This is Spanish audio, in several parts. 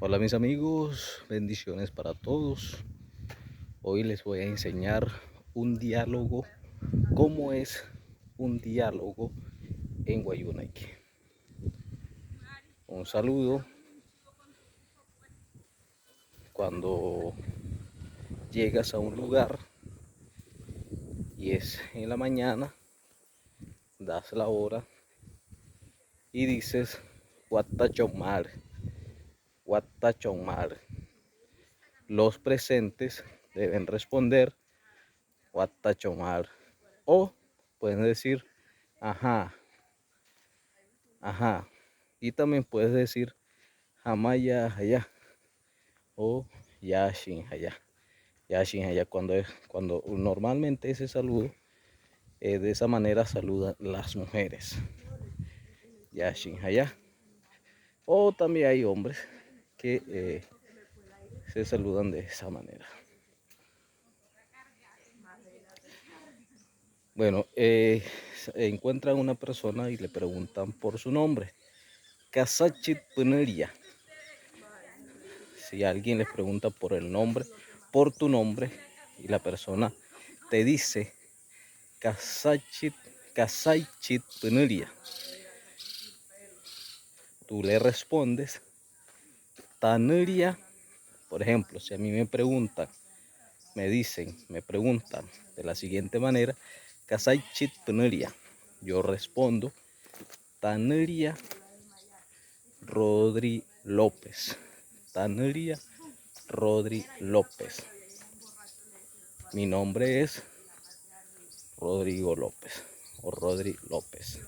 Hola mis amigos, bendiciones para todos. Hoy les voy a enseñar un diálogo, cómo es un diálogo en Guayunaiki. Un saludo cuando llegas a un lugar y es en la mañana, das la hora y dices Guatachomar, Guatachomar. Los presentes deben responder Guatachomar o pueden decir ajá, ajá. Y también puedes decir Hamaya Haya o Yashin Haya. Yashin Haya cuando normalmente ese saludo, de esa manera saludan las mujeres. Yashin Haya. O también hay hombres que se saludan de esa manera. Bueno, encuentran una persona y le preguntan por su nombre. Kasachit Puneria. Si alguien les pregunta por el nombre, por tu nombre, y la persona te dice Kasachit Puneria, tú le respondes Tanuria. Por ejemplo, si a mí me preguntan, me preguntan de la siguiente manera, Kasachit Puneria, yo respondo Tanuria Rodri López. Tanuria Rodri López. Mi nombre es Rodrigo López o Rodri López.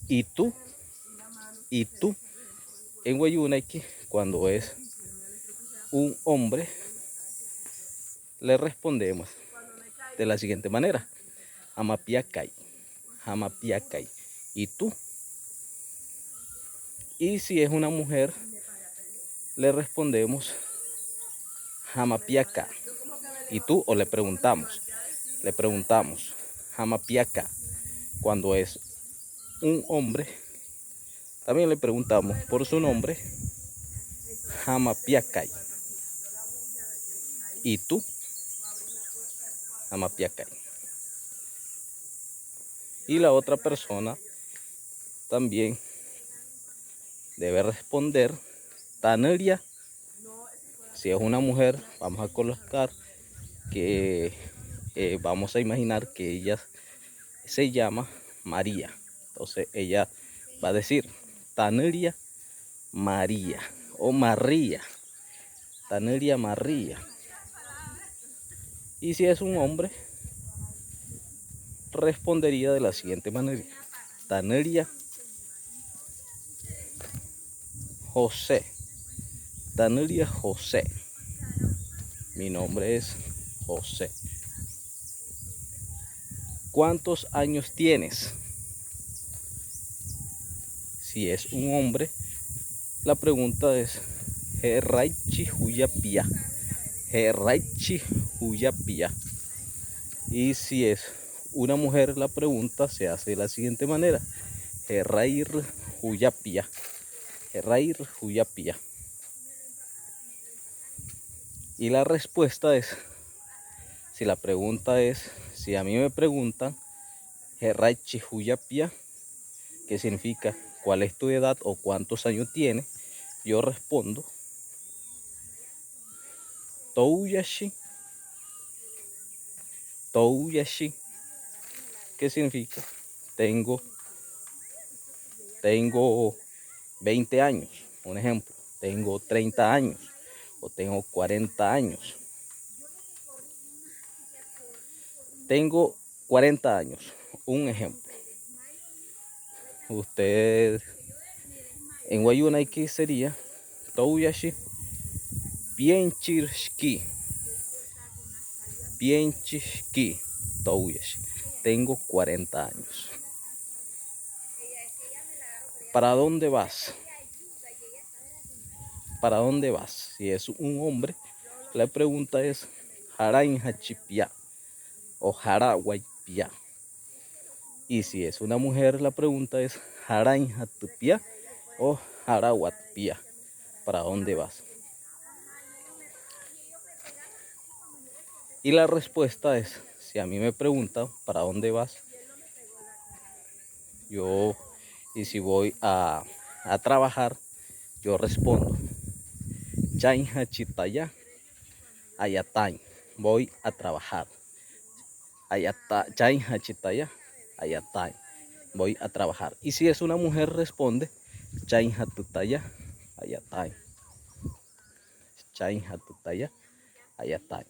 ¿Y tú? ¿Y tú? En Guayunaiki, cuando es un hombre, le respondemos de la siguiente manera. Hamapiakai. Hamapiakai. ¿Y tú? Y si es una mujer, le respondemos Hamapiaka. ¿Y tú? O le preguntamos Hamapiaka. Cuando es un hombre, también le preguntamos por su nombre, Hamapiakai. ¿Y tú? Hamapiakai. Y la otra persona también debe responder Taneria. Si es una mujer, vamos a colocar que vamos a imaginar que ella se llama María. Entonces ella va a decir Taneria María o María. Taneria María. Y si es un hombre, respondería de la siguiente manera. Taneria José. Taneria José. Mi nombre es José. ¿Cuántos años tienes? Si es un hombre, la pregunta es Herraichi Huyapia. Herraichi Huyapia. Y si es una mujer, la pregunta se hace de la siguiente manera. Herrair Huyapia. Herrair Huyapia. Y la respuesta es, si la pregunta es, si a mí me preguntan, Herraichi Huyapia, ¿qué significa? ¿Cuál es tu edad o cuántos años tienes? Yo respondo Touyashi. Touyashi. ¿Qué significa? Tengo 20 años. Un ejemplo. Tengo 30 años. O tengo 40 años. Tengo 40 años. Un ejemplo. Usted en Guayunaiki sería Touyashi Pienchirski. Pienchirski. Touyashi. Tengo 40 años. ¿Para dónde vas? ¿Para dónde vas? Si es un hombre, la pregunta es Harain Hachipia o Haraguaypia. Y si es una mujer, la pregunta es Harain Hatupia o Haraguatpia. ¿para dónde vas? Y la respuesta es, si a mí me preguntan, ¿para dónde vas? Y si voy a trabajar, yo respondo, Chain Hachitaya, Ayatain, voy a trabajar. Chain Hachitaya, Ayatain, voy a trabajar. Y si es una mujer, responde, Chain Hatutaya, Ayatain. Chain Hatutaya, Ayatain.